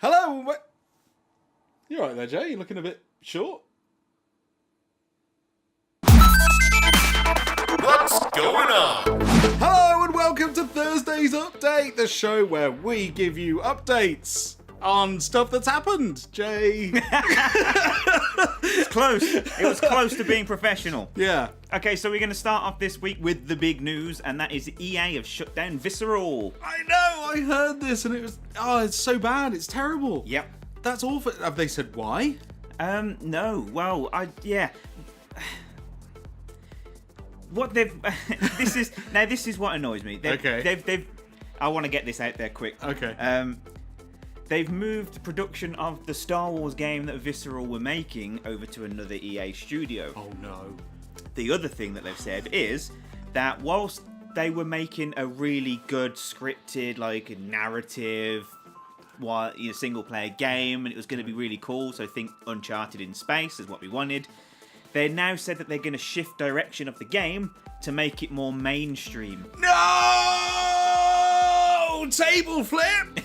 Hello. You alright there, Jay? You're looking a bit short. What's going on? Hello and welcome to Thursday's Update, the show where we give you updates on stuff that's happened, Jay. It's close. It was close to being professional. Yeah. Okay, so we're going to start off this week with the big news, and that is EA have shut down Visceral. I know, I heard this and it was, it's so bad, it's terrible. Yep. That's awful. Have they said why? No. Well, yeah. What they've this is what annoys me. They've I want to get this out there quick. Okay. They've moved production of the Star Wars game that Visceral were making over to another EA studio. Oh no. The other thing that they've said is that whilst they were making a really good scripted, like, narrative, single player game, and it was going to be really cool, so think Uncharted in space is what we wanted, they now said that they're going to shift direction of the game to make it more mainstream. No! Table flip!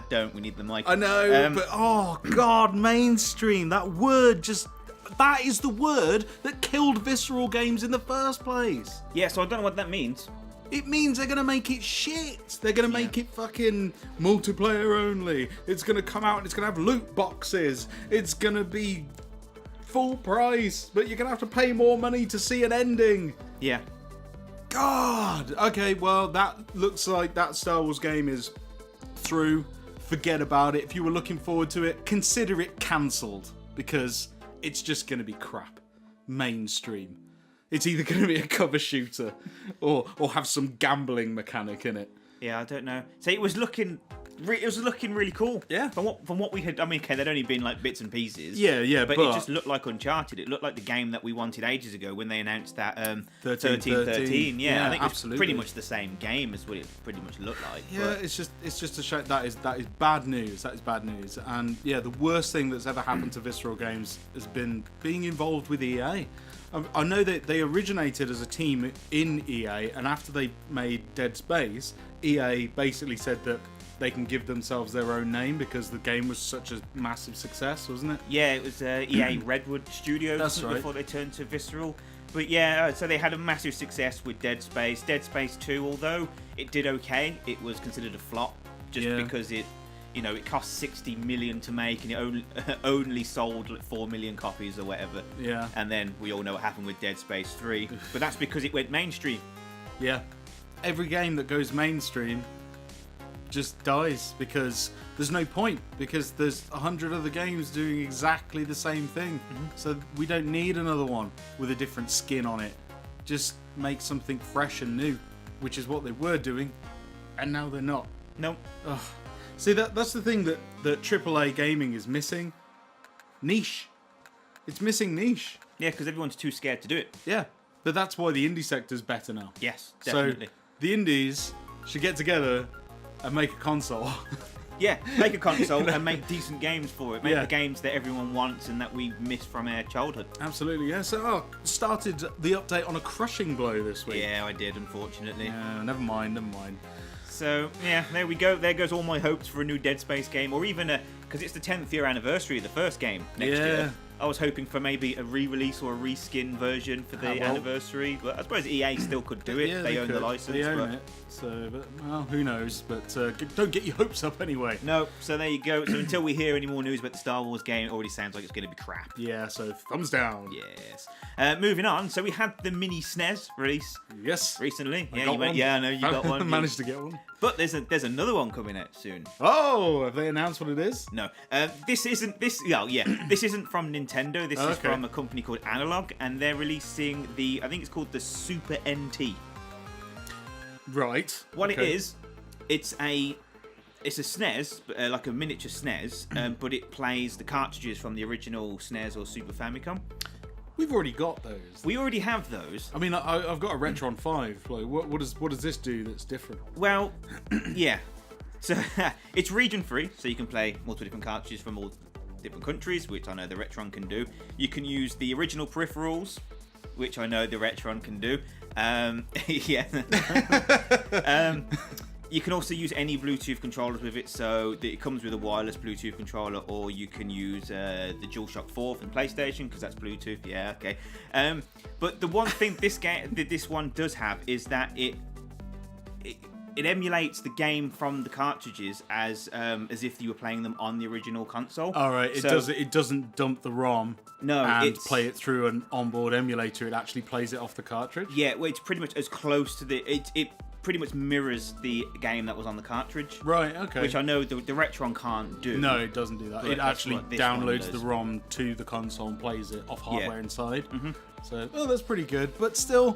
Don't, we need the mic. I know, but oh god, mainstream, that word just... That is the word that killed Visceral Games in the first place. Yeah, so I don't know what that means. It means they're going to make it shit. They're going to make it fucking multiplayer only. It's going to come out and it's going to have loot boxes. It's going to be full price, but you're going to have to pay more money to see an ending. Yeah. God. Okay, well, that looks like that Star Wars game is through. Forget about it. If you were looking forward to it, consider it cancelled, because it's just going to be crap. Mainstream. It's either going to be a cover shooter or have some gambling mechanic in it. Yeah, I don't know. So it was looking really cool. Yeah. From what we had, I mean, okay, there'd only been like bits and pieces. Yeah, but it just looked like Uncharted. It looked like the game that we wanted ages ago when they announced that 1313. Yeah, I think it's pretty much the same game as what it pretty much looked like. Yeah, but... it's just a show. That is bad news. That is bad news. And yeah, the worst thing that's ever happened to Visceral Games has been being involved with EA. I know that they originated as a team in EA, and after they made Dead Space, EA basically said that they can give themselves their own name because the game was such a massive success, wasn't it? Yeah, it was EA Redwood Studios. That's right. Before they turned to Visceral. But yeah, so they had a massive success with Dead Space. Dead Space 2, although it did okay, it was considered a flop just because it cost 60 million to make and it only sold like 4 million copies or whatever. Yeah. And then we all know what happened with Dead Space 3. But that's because it went mainstream. Yeah. Every game that goes mainstream just dies because there's no point, because there's 100 other games doing exactly the same thing. Mm-hmm. So we don't need another one with a different skin on it. Just make something fresh and new, which is what they were doing, and now they're not. Nope. Ugh. See, that's the thing that AAA gaming is missing. Niche. It's missing niche. Yeah, because everyone's too scared to do it. Yeah, but that's why the indie sector's better now. Yes, definitely. So the indies should get together and make a console. Yeah, make a console and make decent games for it. Make the games that everyone wants and that we miss from our childhood. Absolutely, yeah. So, started the update on a crushing blow this week. Yeah, I did, unfortunately. Yeah, never mind. So, yeah, there we go. There goes all my hopes for a new Dead Space game, or even because it's the 10th year anniversary of the first game next year. I was hoping for maybe a re-release or a reskin version for the anniversary, but I suppose EA still could do it. Yeah, they own the license. They own it. So, but, well, who knows? But don't get your hopes up anyway. No, so there you go. So until we hear any more news about the Star Wars game, it already sounds like it's going to be crap. Yeah, so thumbs down. Yes. Moving on, so we had the mini SNES release. Yes. Recently. I know you got one. Managed to get one. But there's another one coming out soon. Oh, have they announced what it is? No. This isn't from Nintendo. This is from a company called Analog, and they're releasing I think it's called the Super NT. Right. What it is, it's a SNES, like a miniature SNES, but it plays the cartridges from the original SNES or Super Famicom. We've already got those. We already have those. I mean, I've got a Retron 5. Like, what does this do that's different? Well, yeah. So it's region free, so you can play multiple different cartridges from all different countries, which I know the Retron can do. You can use the original peripherals, which I know the Retron can do. Yeah. You can also use any Bluetooth controllers with it, so it comes with a wireless Bluetooth controller, or you can use the DualShock 4 from PlayStation, because that's Bluetooth. Yeah, okay. But the one thing this one does have is that it emulates the game from the cartridges as if you were playing them on the original console. All right, it doesn't dump the ROM. No, and play it through an onboard emulator. It actually plays it off the cartridge. Yeah, well, it's pretty much as close to it pretty much mirrors the game that was on the cartridge. Right. Okay. Which I know the Retron can't do. No, it doesn't do that. It actually downloads the ROM to the console and plays it off hardware inside. Mm-hmm. So, that's pretty good. But still,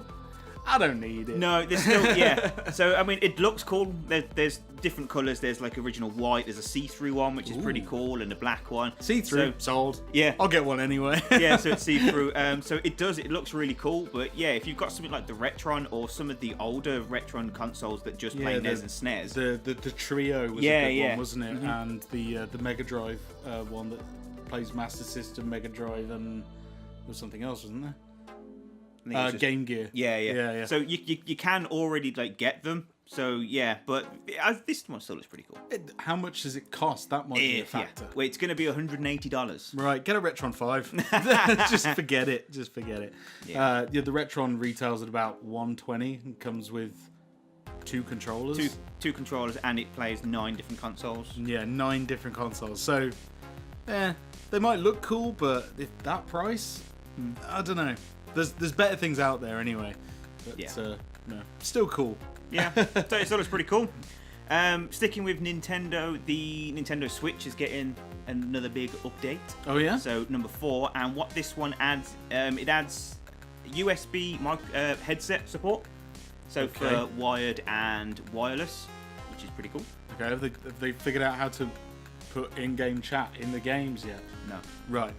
I don't need it. No, there's still, yeah. So, I mean, it looks cool. There's different colours. There's like original white. There's a see-through one, which is pretty cool, and a black one. See-through, sold. Yeah. I'll get one anyway. Yeah, so it's see-through. So it looks really cool. But yeah, if you've got something like the Retron or some of the older Retron consoles that just play NES and SNES. The Trio was a good one, wasn't it? Mm-hmm. And the Mega Drive one that plays Master System, Mega Drive, and there was something else, wasn't there? Game Gear. Yeah. So you can already get them. So yeah, but this one still looks pretty cool. How much does it cost? That might be a factor. Well, it's going to be $180. Right, get a Retron 5. Just forget it. Yeah. The Retron retails at about $120 and comes with 2 controllers. Two controllers, and it plays 9 different consoles. Yeah, 9 different consoles. So, they might look cool, but if that price, I don't know. There's better things out there anyway. But, no, still cool. Yeah, so it looks pretty cool. Sticking with Nintendo, the Nintendo Switch is getting another big update. Oh yeah. So number 4, and what this one adds, it adds USB headset support. So for wired and wireless, which is pretty cool. Okay, have they figured out how to put in-game chat in the games yet? No. Right.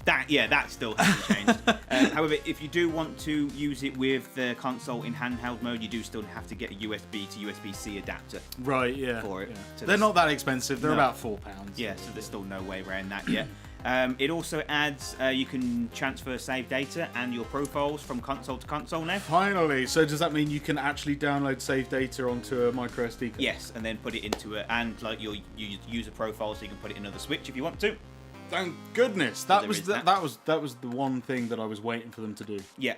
That still hasn't changed. However, if you do want to use it with the console in handheld mode, you do still have to get a USB to USB-C adapter. Right, yeah. For it. Yeah. So they're not that expensive. They're about £4. Yeah, so there's still no way around that yet. It also adds, you can transfer save data and your profiles from console to console now. Finally. So does that mean you can actually download save data onto a micro SD card? Yes, and then put it into it, and your user profile, so you can put it in another Switch if you want to. Thank goodness. That was the one thing that I was waiting for them to do. Yeah.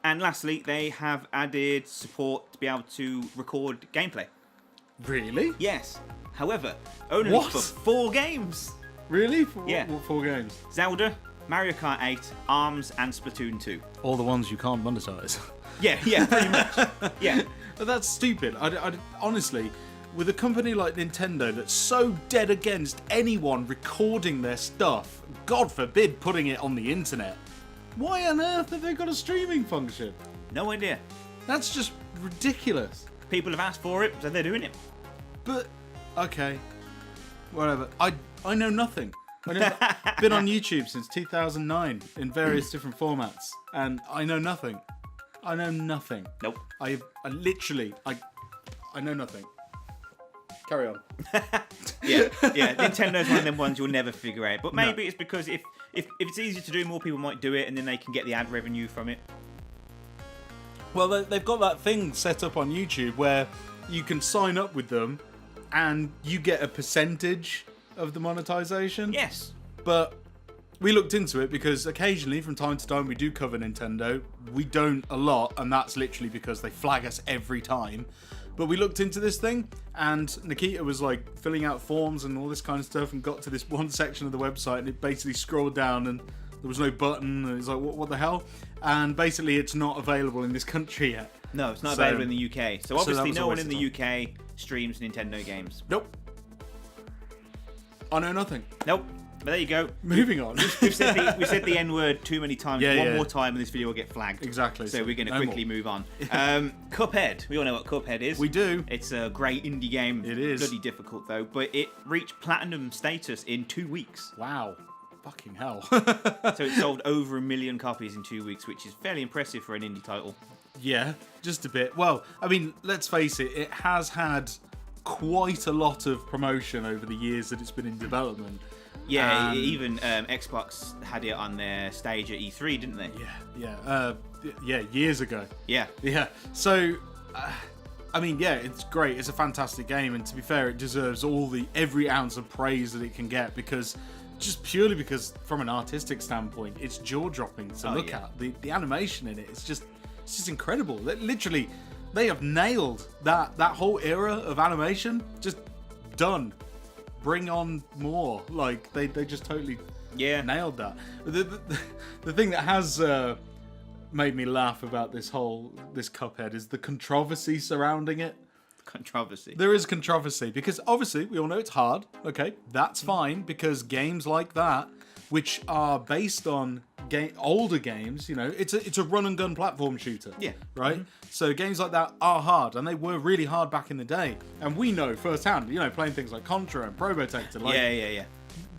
And lastly, they have added support to be able to record gameplay. Really? Yes. However, only for 4 games. Really? What 4 games? Zelda, Mario Kart 8, ARMS, and Splatoon 2. All the ones you can't monetize. Yeah, pretty much. Yeah. But that's stupid. I honestly, with a company like Nintendo that's so dead against anyone recording their stuff, God forbid putting it on the internet, why on earth have they got a streaming function? No idea. That's just ridiculous. People have asked for it, so they're doing it. But, okay. Whatever. I know nothing. I've been on YouTube since 2009 in various different formats, and I know nothing. Nope. I literally know nothing. Carry on. Yeah. Nintendo's one of them ones you'll never figure out. But maybe it's because if it's easy to do, more people might do it, and then they can get the ad revenue from it. Well, they've got that thing set up on YouTube where you can sign up with them, and you get a percentage of the monetization. Yes. But we looked into it because occasionally, from time to time, we do cover Nintendo. We don't a lot, and that's literally because they flag us every time. But we looked into this thing, and Nikita was filling out forms and all this kind of stuff, and got to this one section of the website, and it basically scrolled down, and there was no button, and it's like, what the hell? And basically, it's not available in this country yet. No, it's not available in the UK. So obviously, no one in the UK streams Nintendo games. Nope. I know nothing. Nope. But there you go. Moving on. We've said the N-word too many times. One more time and this video will get flagged. Exactly. So we're going to quickly move on. Cuphead. We all know what Cuphead is. We do. It's a great indie game. It is. Bloody difficult though. But it reached platinum status in 2 weeks. Wow. Fucking hell. So it sold over 1 million copies in 2 weeks, which is fairly impressive for an indie title. Yeah, just a bit. Well, I mean, let's face it, it has had quite a lot of promotion over the years that it's been in development. Yeah, even Xbox had it on their stage at E3, didn't they? Yeah, years ago. Yeah. So, I mean, yeah, it's great. It's a fantastic game, and to be fair, it deserves every ounce of praise that it can get, because just purely because from an artistic standpoint, it's jaw-dropping to look at. The animation in it's just incredible. Literally, they have nailed that whole era of animation. Just done. Bring on more. Like they just totally nailed that. The thing that has made me laugh about this Cuphead is the controversy surrounding it. Controversy. There is controversy because obviously we all know it's hard. Okay, that's fine, because games like that, which are based on older games, you know, it's a run and gun platform shooter. Yeah. Right. So games like that are hard, and they were really hard back in the day. And we know firsthand, you know, playing things like Contra and Probotector. Like, yeah.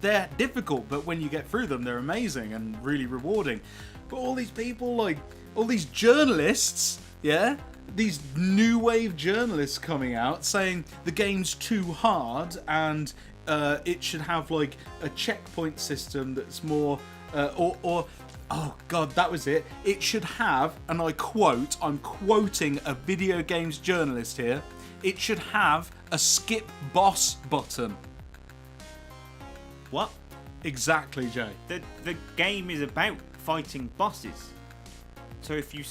They're difficult, but when you get through them, they're amazing and really rewarding. But all these people, like all these journalists, these new wave journalists coming out saying the game's too hard and it should have like a checkpoint system that's more or oh god, that was it. It should have, and I'm quoting a video games journalist here, it should have a skip boss button. What? Exactly, Jay. The game is about fighting bosses. So if you...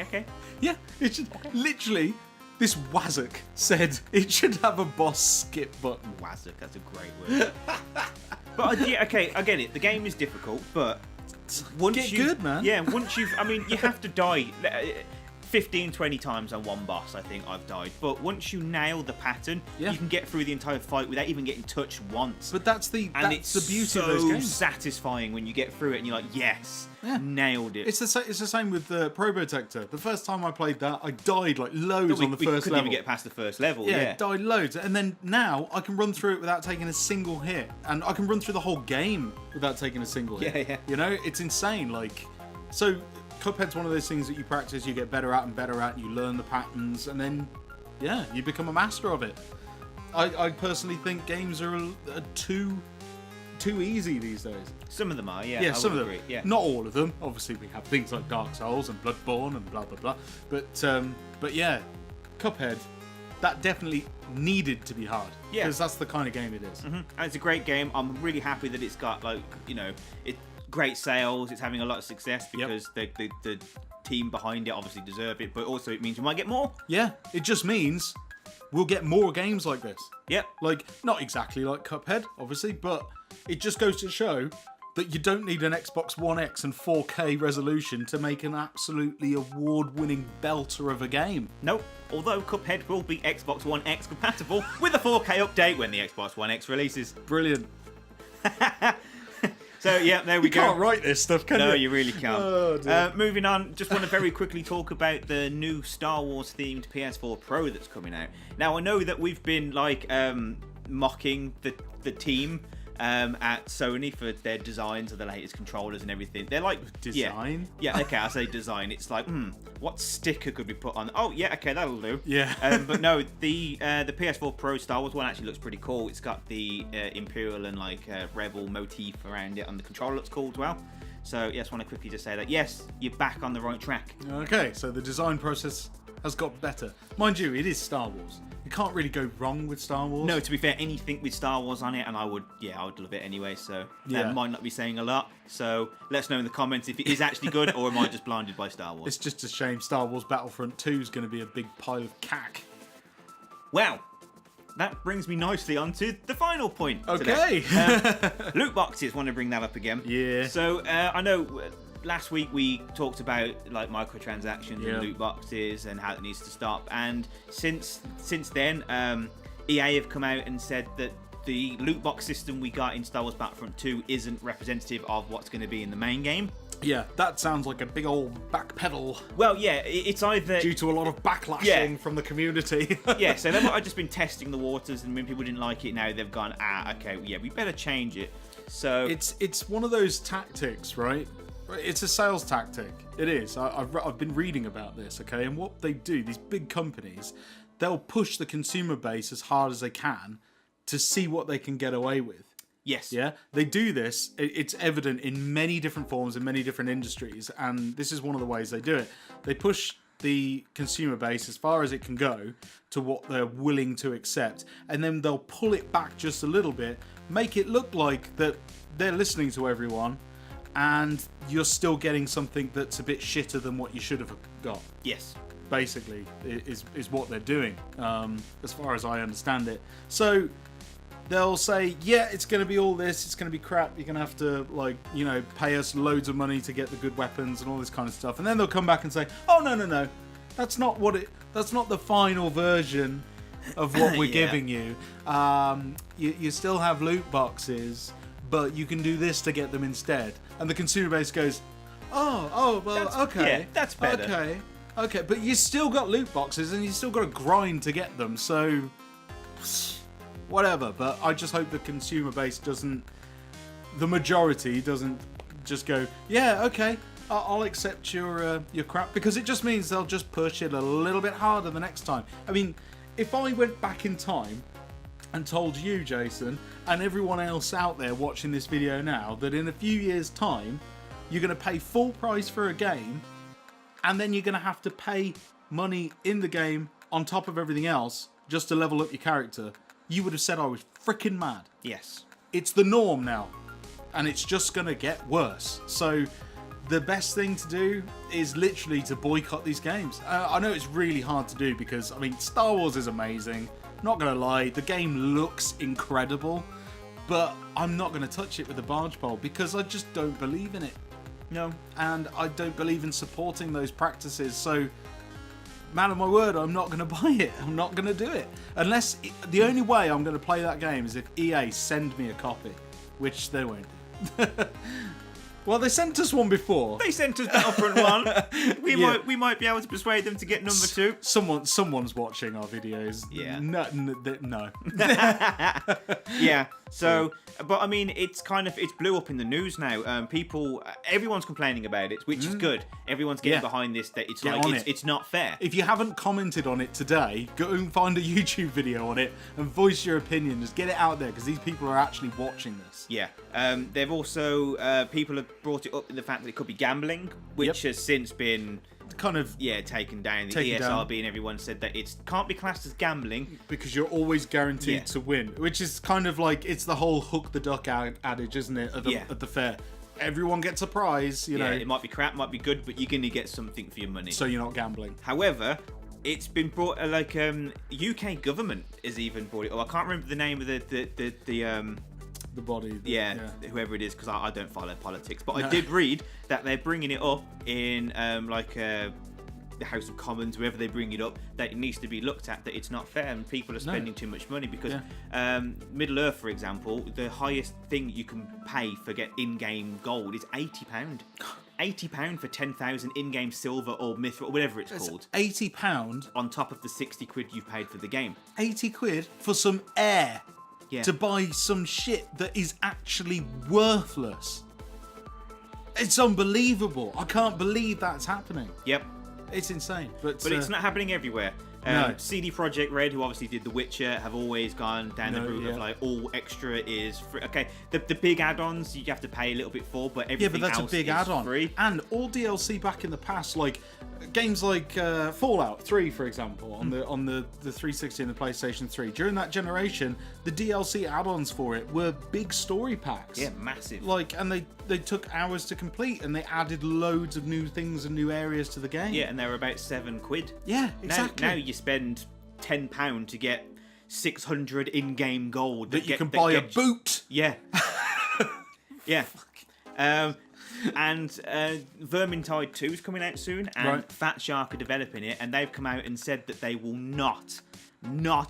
Okay. Yeah, it should... Literally, this Wazzock said it should have a boss skip button. Wazzock, that's a great word. But, I get it. The game is difficult, but... Get good, man. Yeah, once you've... I mean, you have to die 15, 20 times on one boss, I think I've died. But once you nail the pattern, you can get through the entire fight without even getting touched once. But that's the beauty of those games. It's so satisfying when you get through it and you're like, yes, nailed it. It's the same with Probotector. The first time I played that, I died like loads on the first level. Couldn't even get past the first level. Yeah, died loads. And then now I can run through it without taking a single hit, and I can run through the whole game without taking a single hit. Yeah. You know, it's insane. Like, so Cuphead's one of those things that you practice, you get better at and better at, you learn the patterns, and then you become a master of it. I personally think games are too easy these days. Some of them are, Yeah, some of them. Agree. Yeah. Not all of them. Obviously, we have things like Dark Souls and Bloodborne and blah blah blah. But yeah, Cuphead, that definitely needed to be hard. Yeah, because that's the kind of game it is. Mm-hmm. And it's a great game. I'm really happy that it's got great sales. It's having a lot of success because the team behind it obviously deserve it. But also, it means we might get more. Yeah, it just means we'll get more games like this. Yep. Like, not exactly like Cuphead, obviously, but it just goes to show that you don't need an Xbox One X and 4K resolution to make an absolutely award-winning belter of a game. Nope. Although Cuphead will be Xbox One X compatible with a 4K update when the Xbox One X releases. Brilliant. So, yeah, there we go. You can't write this stuff, can you? No, you really can't. Oh, dear. Moving on, just want to very quickly talk about the new Star Wars-themed PS4 Pro that's coming out. Now, I know that we've been, mocking the team at Sony for their designs of the latest controllers and everything. They're like... Design? Yeah, okay, I say design. It's like, what sticker could we put on? Oh, yeah, okay, that'll do. Yeah. But no, the PS4 Pro Star Wars one actually looks pretty cool. It's got the Imperial and, Rebel motif around it, and the controller looks cool as well. So, yes, I want to quickly just say that, yes, you're back on the right track. Okay, so the design process has got better. Mind you, it is Star Wars. You can't really go wrong with Star Wars. No, to be fair, anything with Star Wars on it, and I would love it anyway, so that might not be saying a lot. So let us know in the comments if it is actually good, or am I just blinded by Star Wars? It's just a shame Star Wars Battlefront 2 is going to be a big pile of cack. Well, that brings me nicely onto the final point. Okay. Loot boxes, want to bring that up again. Yeah. So I know... Last week we talked about microtransactions and loot boxes and how it needs to stop, and since then EA have come out and said that the loot box system we got in Star Wars Battlefront 2 isn't representative of what's going to be in the main game. Yeah, that sounds like a big old backpedal. Well, yeah, it's either... due to a lot of backlashing from the community. Yeah, so they might have just been testing the waters, and when people didn't like it, now they've gone, okay, yeah, we better change it. So it's one of those tactics, right? It's a sales tactic. It is. I've been reading about this, okay? And what they do, these big companies, they'll push the consumer base as hard as they can to see what they can get away with. Yes. Yeah? They do this. It's evident in many different forms, in many different industries, and this is one of the ways they do it. They push the consumer base as far as it can go to what they're willing to accept, and then they'll pull it back just a little bit, make it look like that they're listening to everyone, and you're still getting something that's a bit shitter than what you should have got. Yes. Basically, is what they're doing, as far as I understand it. So they'll say, yeah, it's going to be all this, it's going to be crap, you're going to have to, like, you know, pay us loads of money to get the good weapons and all this kind of stuff. And then they'll come back and say, oh, no, that's not the final version of what we're giving you. You still have loot boxes, but you can do this to get them instead. And the consumer base goes, oh, well, okay. Yeah, that's better. Okay, but you still got loot boxes and you still got to grind to get them, so whatever. But I just hope the consumer base the majority doesn't just go, yeah, okay, I'll accept your crap, because it just means they'll just push it a little bit harder the next time. I mean, if I went back in time and told you, Jason, and everyone else out there watching this video now, that in a few years' time you're going to pay full price for a game, and then you're going to have to pay money in the game on top of everything else just to level up your character, you would have said I was freaking mad. Yes. It's the norm now, and it's just going to get worse. So the best thing to do is literally to boycott these games. I know it's really hard to do because, I mean, Star Wars is amazing. Not going to lie, the game looks incredible, but I'm not going to touch it with a barge pole because I just don't believe in it. No. And I don't believe in supporting those practices, so man of my word, I'm not going to buy it. I'm not going to do it. The only way I'm going to play that game is if EA send me a copy, which they won't do. Well, they sent us one before. They sent us Battlefront 1. We might be able to persuade them to get number 2. Someone's watching our videos. Yeah. No. Yeah. So, but I mean, it's blew up in the news now. Everyone's complaining about it, which is good. Everyone's getting behind this. That it's not fair. If you haven't commented on it today, go and find a YouTube video on it and voice your opinion. Just get it out there because these people are actually watching this. Yeah. They've also people have brought it up in the fact that it could be gambling, which has since been kind of taken down. The ESRB and everyone said that it can't be classed as gambling because you're always guaranteed to win, which is kind of like it's the whole hook the duck adage, isn't it? At the fair, everyone gets a prize. You know, it might be crap, might be good, but you're gonna get something for your money. So you're not gambling. However, it's been brought UK government has even brought it. Oh, I can't remember the name of the body. Whoever it is, because I don't follow politics. But I did read that they're bringing it up in the House of Commons, wherever they bring it up, that it needs to be looked at, that it's not fair and people are spending too much money. Because Middle Earth, for example, the highest thing you can pay for get in-game gold is £80. £80 for 10,000 in-game silver or mithril, whatever it's called. £80 on top of the 60 quid you've paid for the game. 80 quid for some air. Yeah. To buy some shit that is actually worthless. It's unbelievable. I can't believe that's happening. Yep. It's insane. But it's not happening everywhere. No. CD Projekt Red, who obviously did The Witcher, have always gone down the route of like all extra is free. Okay, the big add-ons you have to pay a little bit for, but everything else is free. That's a big add-on. And all DLC back in the past, like games like Fallout 3, for example, on the 360 and the PlayStation 3. During that generation, the DLC add-ons for it were big story packs. Yeah, massive. And they took hours to complete, and they added loads of new things and new areas to the game. Yeah, and they were about £7. Yeah, exactly. Now you spend £10 to get 600 in-game gold that you can buy a boot. Yeah. Yeah. And Vermintide 2 is coming out soon, and Fat Shark are developing it, and they've come out and said that they will not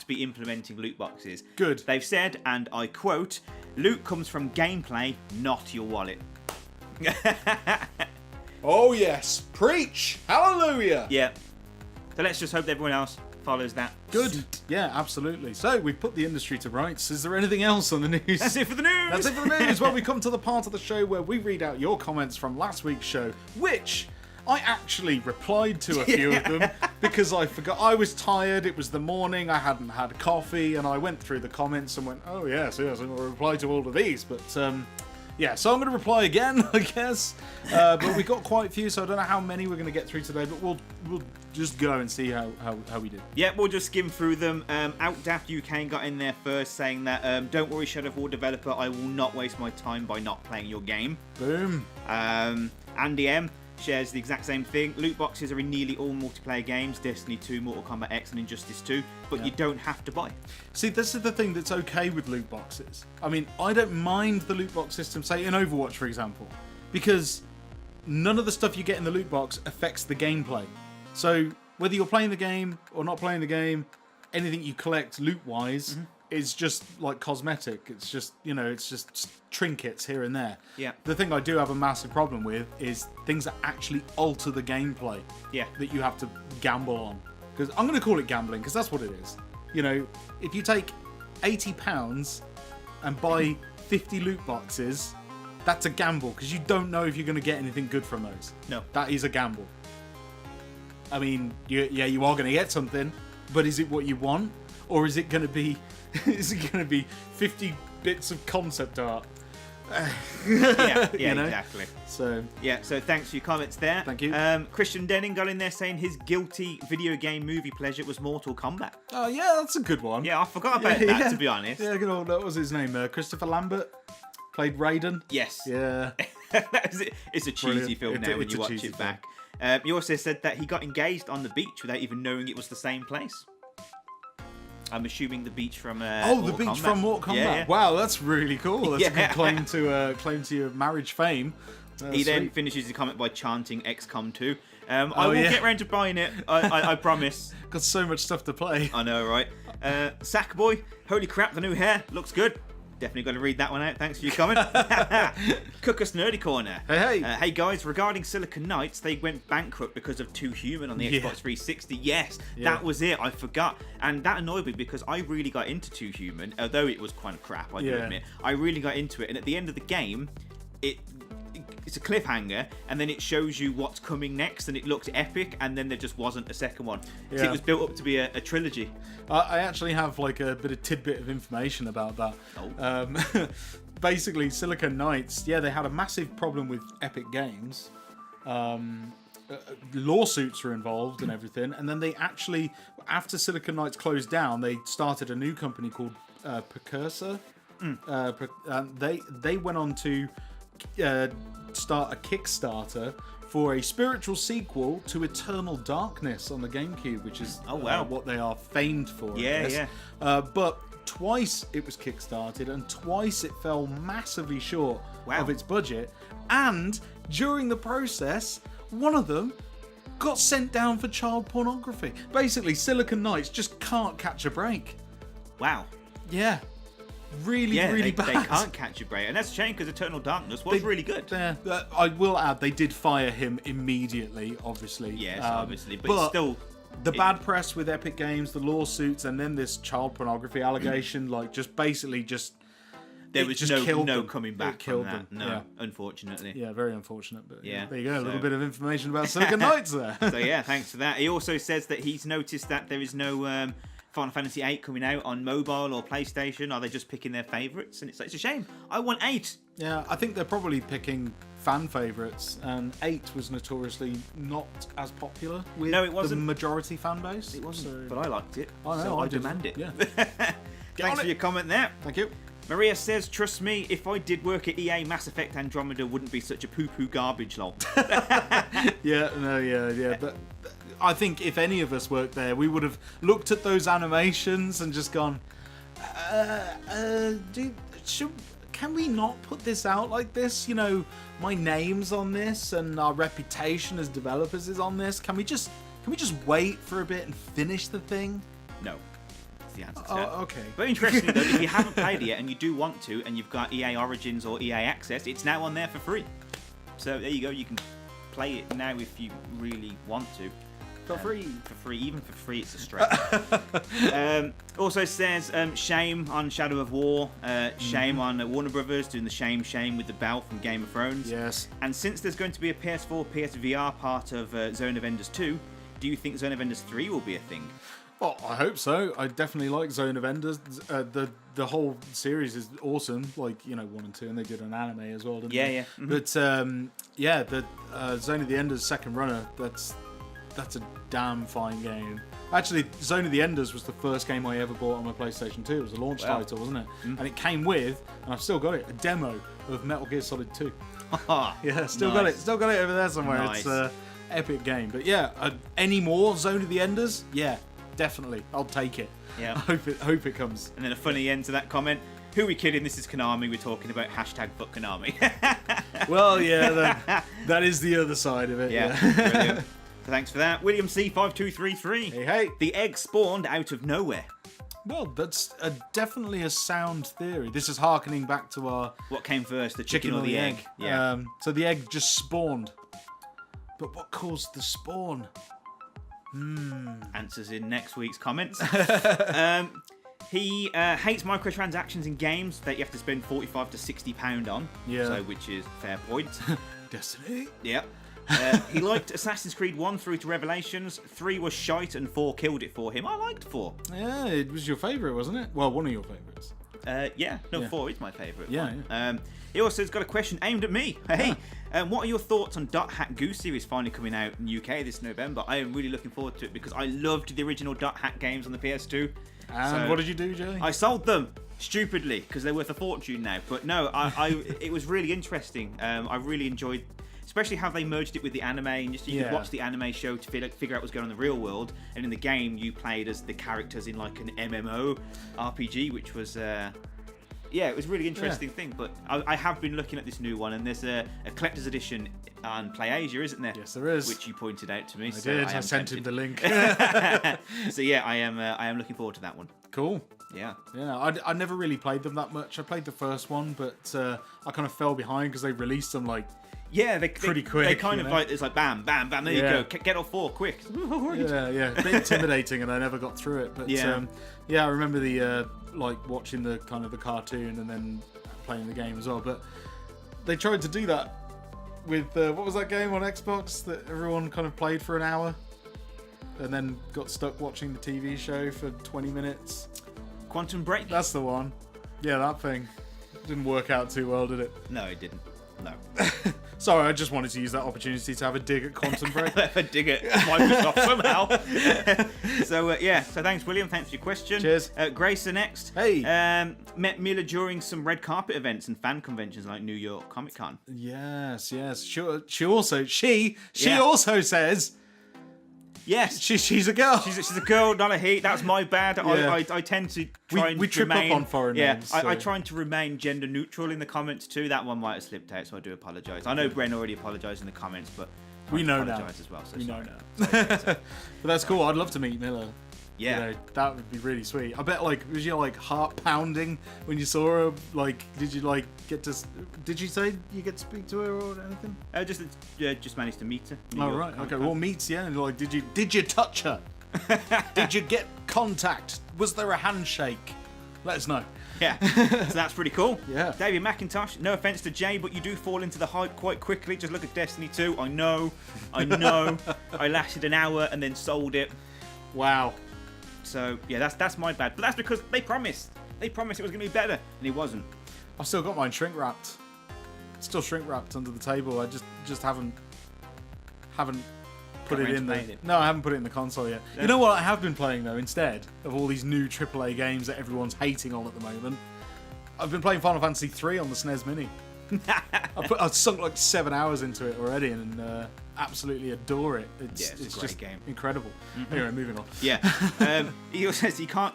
be implementing loot boxes. Good. They've said, and I quote, "Loot comes from gameplay, not your wallet." Oh yes, preach, hallelujah. Yeah. So let's just hope everyone else follows that. Good. Yeah, absolutely. So we've put the industry to rights. Is there anything else on the news? That's it for the news. That's it for the news. Well, we come to the part of the show where we read out your comments from last week's show, which I actually replied to a few of them because I forgot. I was tired. It was the morning. I hadn't had coffee, and I went through the comments and went, "Oh yes, I'll reply to all of these." But Yeah, so I'm going to reply again, I guess. But we got quite a few, so I don't know how many we're going to get through today, but we'll just go and see how we do. Yeah, we'll just skim through them. Outdaft UK got in there first, saying that, don't worry, Shadow of War developer, I will not waste my time by not playing your game. Boom. Andy M shares the exact same thing. Loot boxes are in nearly all multiplayer games, Destiny 2, Mortal Kombat X, and Injustice 2, but you don't have to buy. See, this is the thing that's okay with loot boxes. I mean, I don't mind the loot box system, say in Overwatch, for example, because none of the stuff you get in the loot box affects the gameplay. So whether you're playing the game or not playing the game, anything you collect loot-wise is just like cosmetic. It's just, it's just trinkets here and there. Yeah. The thing I do have a massive problem with is things that actually alter the gameplay. Yeah. That you have to gamble on. Because I'm going to call it gambling, because that's what it is. If you take £80 and buy 50 loot boxes, that's a gamble, because you don't know if you're going to get anything good from those. No. That is a gamble. I mean, you are going to get something, but is it what you want? Or is it going to be 50 bits of concept art? Yeah, exactly. So thanks for your comments there. Thank you. Christian Denning got in there saying his guilty video game movie pleasure was Mortal Kombat. Oh yeah, that's a good one. Yeah, I forgot about that, to be honest. Yeah, good old, what was his name? Christopher Lambert played Raiden. Yes. Yeah. It's a cheesy film now when you watch it back. He also said that he got engaged on the beach without even knowing it was the same place. I'm assuming the beach from the beach Kombat. from Mortal Kombat. Yeah. Wow, that's really cool. That's a good claim to your marriage fame. He then finishes his comment by chanting XCOM 2. I will get round to buying it. I promise. Got so much stuff to play. I know, right? Sackboy, holy crap, the new hair looks good. Definitely got to read that one out. Thanks for your comment. Cookus Nerdy Corner. Hey. Hey guys, regarding Silicon Knights, they went bankrupt because of Too Human on the Xbox 360. Yes, that was it. I forgot. And that annoyed me because I really got into Too Human, although it was kind of crap, I do admit. I really got into it. And at the end of the game, it's a cliffhanger, and then it shows you what's coming next, and it looks epic, and then there just wasn't a second one. So it was built up to be a trilogy. I actually have like a bit of tidbit of information about that. Basically, Silicon Knights, they had a massive problem with Epic Games. Lawsuits were involved and everything, and then they actually, after Silicon Knights closed down, they started a new company called Precursor. They went on to start a Kickstarter for a spiritual sequel to Eternal Darkness on the GameCube, which is what they are famed for. But twice it was kickstarted, and twice it fell massively short of its budget. And during the process, one of them got sent down for child pornography. Basically, Silicon Knights just can't catch a break. Wow. Yeah. Really bad. They can't catch a break, and that's a shame because Eternal Darkness was really good. I will add, they did fire him immediately, obviously. Yes, obviously, but still... The bad press with Epic Games, the lawsuits, and then this child pornography allegation, there was no coming back from that. Them. No, unfortunately. Yeah, very unfortunate. But yeah, there you go, a little bit of information about Silicon Knights there. So yeah, thanks for that. He also says that he's noticed that there is no Final Fantasy VIII coming out on mobile or PlayStation. Are they just picking their favourites? And it's a shame. I want 8. Yeah, I think they're probably picking fan favourites, and 8 was notoriously not as popular with the majority fan base. It wasn't, but I liked it. I know, so I demand it. Yeah. Thanks for your comment there. Thank you. Maria says, trust me, if I did work at EA, Mass Effect Andromeda wouldn't be such a poo-poo garbage, lol. Yeah. But I think if any of us worked there, we would have looked at those animations and just gone, can we not put this out like this? My name's on this and our reputation as developers is on this. Can we just wait for a bit and finish the thing? No. The answer to that. Okay. But interestingly though, if you haven't played it yet and you do want to, and you've got EA Origins or EA Access, it's now on there for free. So there you go, you can play it now if you really want to. For free. For free. Even for free, it's a stretch. Also says, shame on Shadow of War, shame on Warner Brothers doing the shame with the bell from Game of Thrones. Yes. And since there's going to be a PS4, PSVR part of Zone of Enders 2, do you think Zone of Enders 3 will be a thing? Well, I hope so. I definitely like Zone of Enders. The whole series is awesome. Like, 1 and 2, and they did an anime as well, didn't they? Yeah. Mm-hmm. But the Zone of the Enders second runner. That's a damn fine game. Actually, Zone of the Enders was the first game I ever bought on my PlayStation 2. It was a launch title, wasn't it? Mm. And it came with, and I've still got it, a demo of Metal Gear Solid 2. Yeah, still got it. Still got it over there somewhere. Nice. It's an epic game. But yeah, any more Zone of the Enders? Yeah, definitely. I'll take it. Yeah. I hope it comes. And then a funny end to that comment. Who are we kidding? This is Konami. We're talking about #fuck Konami. Well, yeah, that is the other side of it. Yeah. Brilliant. So thanks for that. William C5233. Hey. The egg spawned out of nowhere. Well, that's definitely a sound theory. This is harkening back to our What came first, the chicken or the egg? Yeah. So the egg just spawned. But what caused the spawn? Answers in next week's comments. He hates microtransactions in games that you have to spend £45 to £60 on. Yeah. So, which is fair point. Destiny? Yeah. He liked Assassin's Creed 1 through to Revelations. 3 was shite and 4 killed it for him. I liked 4. Yeah, it was your favourite, wasn't it? Well, one of your favourites. 4 is my favourite. Yeah. He also has got a question aimed at me. Hey, what are your thoughts on Dot Hack Goose series finally coming out in UK this November? I am really looking forward to it because I loved the original Dot Hack games on the PS2. And what did you do, Jay? I sold them stupidly because they're worth a fortune now. But no, it was really interesting. I really enjoyed, especially how they merged it with the anime, and just you could watch the anime show to figure out what's going on in the real world. And in the game, you played as the characters in like an MMO RPG, which was. It was a really interesting thing, but I have been looking at this new one, and there's a collector's edition on PlayAsia, isn't there? Yes, there is. Which you pointed out to me. I sent him the link. So yeah, I am looking forward to that one. Cool. Yeah. Yeah, I never really played them that much. I played the first one, but I kind of fell behind because they released them like pretty quick. They kind of like, it's like bam, bam, bam, there you go. Get off 4, quick. Yeah. A bit intimidating, and I never got through it. But I remember the watching the kind of the cartoon and then playing the game as well. But they tried to do that with what was that game on Xbox that everyone kind of played for an hour and then got stuck watching the TV show for 20 minutes. Quantum Break. That's the one. Yeah, that thing didn't work out too well, did it? No, it didn't. No. Sorry, I just wanted to use that opportunity to have a dig at Quantum Break. A dig at Microsoft somehow. So thanks, William. Thanks for your question. Cheers. Grace next. Hey. Met Mila during some red carpet events and fan conventions like New York Comic Con. Yes. Sure. She also says. Yes, she's a girl. She's a girl, not a he. That's my bad. Yeah. I tend to try and we trip remain, up on foreign names. So. I try to remain gender neutral in the comments too. That one might have slipped out, so I do apologise. I know Bren already apologised in the comments, but we know now. As well, so we sorry. know now. But that's cool. I'd love to meet Miller. Yeah, that would be really sweet. I bet was your heart pounding when you saw her? Did you get to? Did you say you get to speak to her or anything? Just managed to meet her. Oh right, okay. Well, meets did you touch her? Did you get contact? Was there a handshake? Let us know. Yeah, so that's pretty cool. Yeah. David McIntosh, no offence to Jay, but you do fall into the hype quite quickly. Just look at Destiny 2. I know. I lasted an hour and then sold it. Wow. So yeah, that's my bad. But that's because they promised. They promised it was going to be better, and it wasn't. I've still got mine shrink wrapped. It's still shrink wrapped under the table. I just haven't put it in there. No, I haven't put it in the console yet. Yeah. You know what I have been playing though, instead of all these new AAA games that everyone's hating on at the moment? I've been playing Final Fantasy 3 on the SNES Mini. I've sunk 7 hours into it already and absolutely adore it. It's a great just game. Incredible. Mm-hmm. Anyway, moving on. Yeah. He also says he can't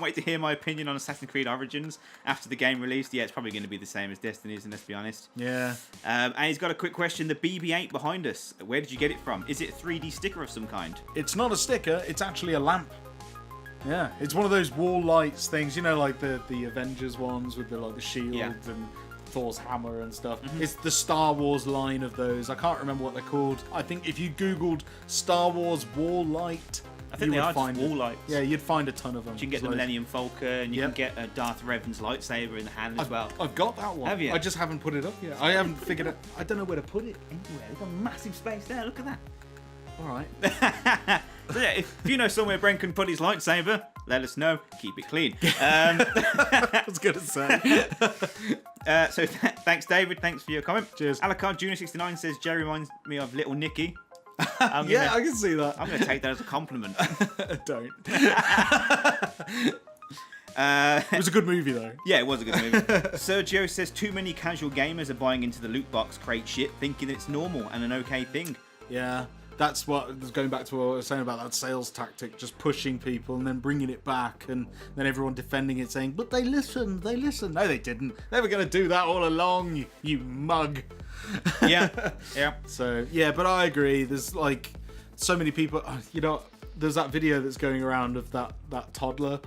wait to hear my opinion on Assassin's Creed Origins after the game released. Yeah, it's probably going to be the same as Destiny's, and let's be honest. Yeah. And he's got a quick question. The BB-8 behind us, where did you get it from? Is it a 3D sticker of some kind? It's not a sticker. It's actually a lamp. Yeah, it's one of those wall lights things, like the Avengers ones with the shield and Thor's hammer and stuff. Mm-hmm. It's the Star Wars line of those. I can't remember what they're called. I think if you Googled Star Wars wall light, I think they are just wall lights. Yeah, you'd find a ton of them. You can get the Millennium Falcon, and you can get Darth Revan's lightsaber in the hand as well. I've got that one. Have you? I just haven't put it up yet. I haven't figured it. I don't know where to put it. Anywhere. There's a massive space there. Look at that. All right. So yeah, if you know somewhere Brent can put his lightsaber, let us know. Keep it clean. I was going to say. Thanks, David. Thanks for your comment. Cheers. Alucard Junior 69 says Jerry reminds me of Little Nicky. I can see that. I'm going to take that as a compliment. Don't. It was a good movie, though. Yeah, it was a good movie. Sergio says too many casual gamers are buying into the loot box crate shit, thinking it's normal and an okay thing. Yeah, that's what, going back to what I was saying about that sales tactic, just pushing people and then bringing it back, and then everyone defending it, saying, but they listened. No, they didn't. They were going to do that all along, you mug. Yeah. So, yeah, but I agree. There's, like, so many people, there's that video that's going around of that toddler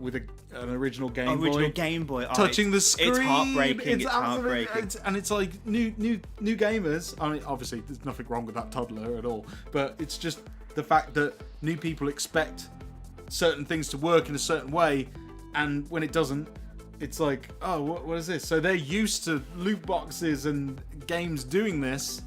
with an original Game Boy. Touching the screen. It's heartbreaking. It's heartbreaking. And it's like new gamers. I mean, obviously, there's nothing wrong with that toddler at all. But it's just the fact that new people expect certain things to work in a certain way, and when it doesn't, it's like, oh, what is this? So they're used to loot boxes and games doing this.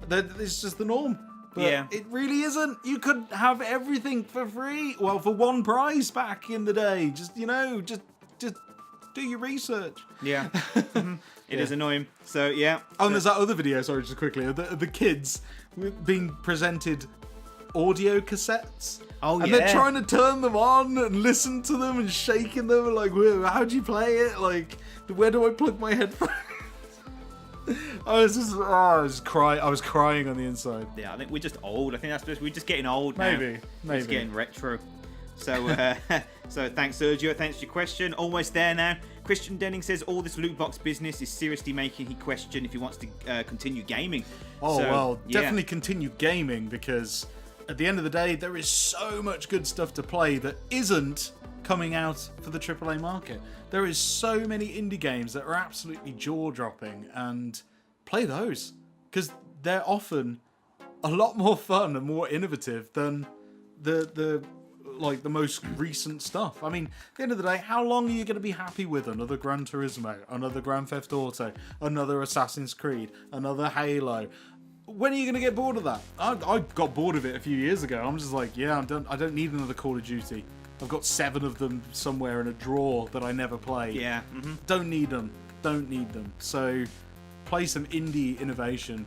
It's just the norm. But yeah. It really isn't. You could have everything for free. Well, for one prize back in the day. Just do your research. Yeah. It is annoying. So, yeah. Oh, and there's that other video, sorry, just quickly, of the kids being presented audio cassettes. Oh, and they're trying to turn them on and listen to them and shaking them. And like, how do you play it? Like, where do I plug my headphones? I was crying on the inside. Yeah, I think we're just old. I think we're just getting old now. Maybe. Just getting retro. So, so thanks, Sergio. Thanks for your question. Almost there now. Christian Denning says all this loot box business is seriously making him question if he wants to continue gaming. Definitely continue gaming, because at the end of the day, there is so much good stuff to play that isn't coming out for the AAA market. There is so many indie games that are absolutely jaw-dropping, and play those, because they're often a lot more fun and more innovative than the most recent stuff. I mean, at the end of the day, how long are you going to be happy with another Gran Turismo, another Grand Theft Auto, another Assassin's Creed, another Halo? When are you going to get bored of that? I got bored of it a few years ago. I'm just like, yeah, I'm done. I don't need another Call of Duty. I've got 7 of them somewhere in a drawer that I never play. Yeah. Don't need them. So play some indie innovation.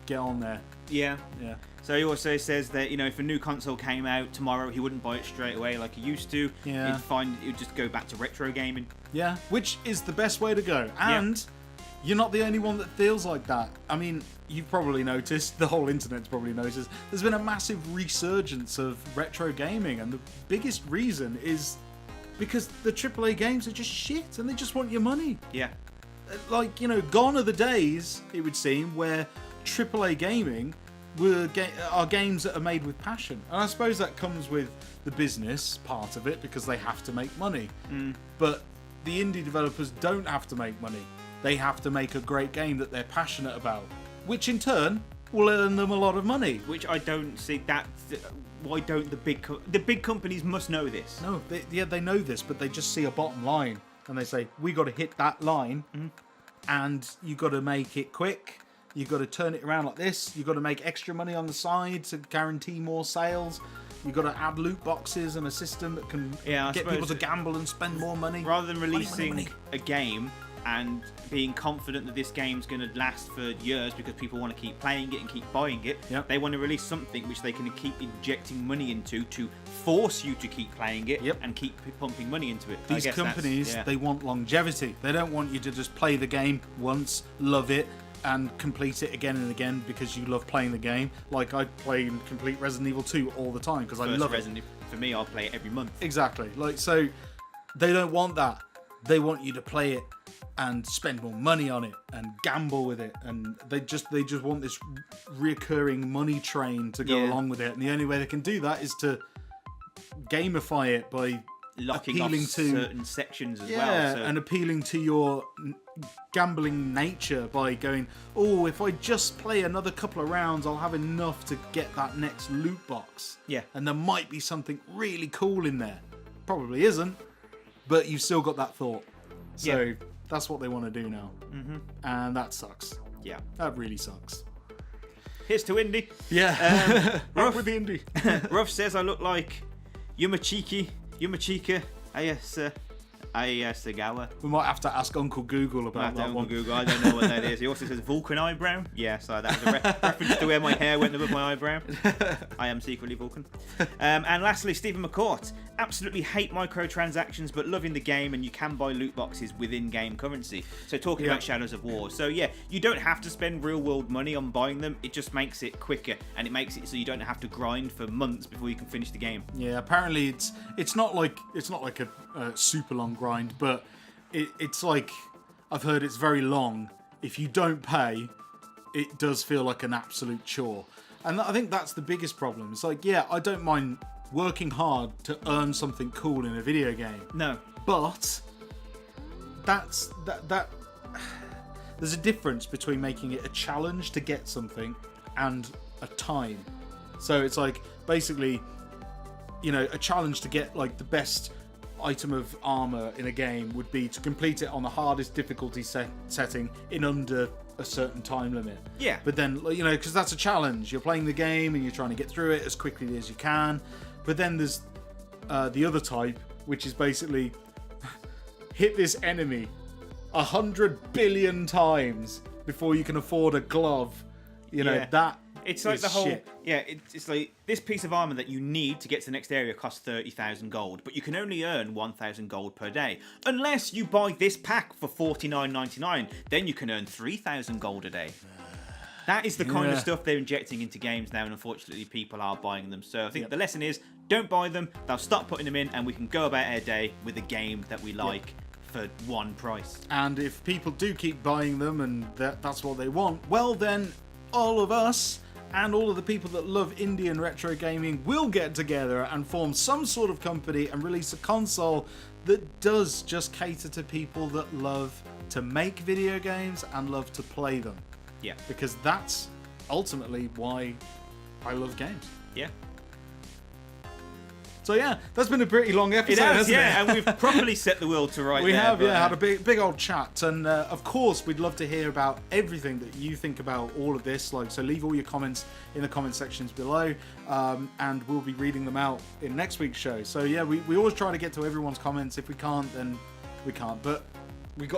Get on there. Yeah. Yeah. So he also says that, if a new console came out tomorrow, he wouldn't buy it straight away like he used to. Yeah. He'd just go back to retro gaming. Yeah, which is the best way to go. And you're not the only one that feels like that. I mean, you've probably noticed, the whole internet's probably noticed, there's been a massive resurgence of retro gaming, and the biggest reason is because the AAA games are just shit and they just want your money. Yeah. Like, gone are the days, it would seem, where AAA gaming are games that are made with passion. And I suppose that comes with the business part of it, because they have to make money. But the indie developers don't have to make money. They have to make a great game that they're passionate about, which in turn will earn them a lot of money. Which I don't see that. Why don't the big companies must know this? No, they know this, but they just see a bottom line and they say, we got to hit that line, and you got to make it quick. You got to turn it around like this. You got to make extra money on the side to guarantee more sales. You got to add loot boxes and a system that can get people to gamble and spend more money. Rather than releasing a game and being confident that this game's going to last for years because people want to keep playing it and keep buying it, they want to release something which they can keep injecting money into to force you to keep playing it and keep pumping money into it. These companies, they want longevity. They don't want you to just play the game once, love it, and complete it again and again because you love playing the game. Like, I play and complete Resident Evil 2 all the time because I love it. For me, I'll play it every month. Exactly. Like, so they don't want that. They want you to play it and spend more money on it and gamble with it, and they just want this recurring money train to go along with it. And the only way they can do that is to gamify it by locking off certain sections as well. Yeah, and appealing to your gambling nature by going, oh, if I just play another couple of rounds, I'll have enough to get that next loot box. Yeah. And there might be something really cool in there. Probably isn't, but you've still got that thought. So that's what they want to do now. And that sucks. Yeah. That really sucks. here's to Indy. Yeah. Ruff with the indie. Ruff says I look like Yumachika, Ayasagawa. We might have to ask Uncle Google about that one. Google. I don't know what that is. He also says Vulcan eyebrow. Yeah, so that's a reference to where my hair went above my eyebrow. I am secretly Vulcan. And lastly, Stephen McCourt. Absolutely hate microtransactions, but loving the game, and you can buy loot boxes with in-game currency. So talking about Shadows of War. So yeah, you don't have to spend real-world money on buying them. It just makes it quicker, and it makes it so you don't have to grind for months before you can finish the game. Yeah, apparently it's not like a super long grind, but it's like, I've heard it's very long. If you don't pay, it does feel like an absolute chore. And I think that's the biggest problem. It's like, yeah, I don't mind working hard to earn something cool in a video game. No. But that's there's a difference between making it a challenge to get something and a time. So it's like, basically, you know, a challenge to get like the best item of armor in a game would be to complete it on the hardest difficulty setting in under a certain time limit. Yeah. But then, you know, because that's a challenge. You're playing the game and you're trying to get through it as quickly as you can. But then there's the other type, which is basically hit this enemy 100 billion times before you can afford a glove. You know, that it's like the whole shit. It's like this piece of armor that you need to get to the next area costs 30,000 gold, but you can only earn 1,000 gold per day unless you buy this pack for $49.99. Then you can earn 3,000 gold a day. That is the kind of stuff they're injecting into games now, and unfortunately people are buying them. So I think the lesson is, don't buy them. They'll stop putting them in, and we can go about our day with a game that we like for one price. And if people do keep buying them and that's what they want, well then all of us and all of the people that love indie and retro gaming will get together and form some sort of company and release a console that does just cater to people that love to make video games and love to play them. Yeah. Because that's ultimately why I love games. Yeah. So yeah, that's been a pretty long episode, hasn't it? And we've properly set the world to right. We have had a big old chat, and of course we'd love to hear about everything that you think about all of this. Like, so leave all your comments in the comment sections below, and we'll be reading them out in next week's show. So yeah, we always try to get to everyone's comments. If we can't, then we can't. But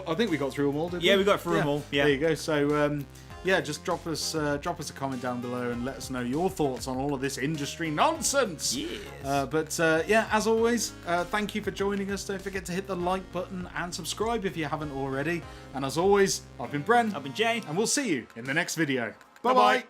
I think we got through them all, didn't we? Yeah, we got through them all. Yeah. There you go. So yeah, just drop us a comment down below and let us know your thoughts on all of this industry nonsense. Yes. But yeah, as always, thank you for joining us. Don't forget to hit the like button and subscribe if you haven't already. And as always, I've been Bren. I've been Jay. And we'll see you in the next video. Bye-bye.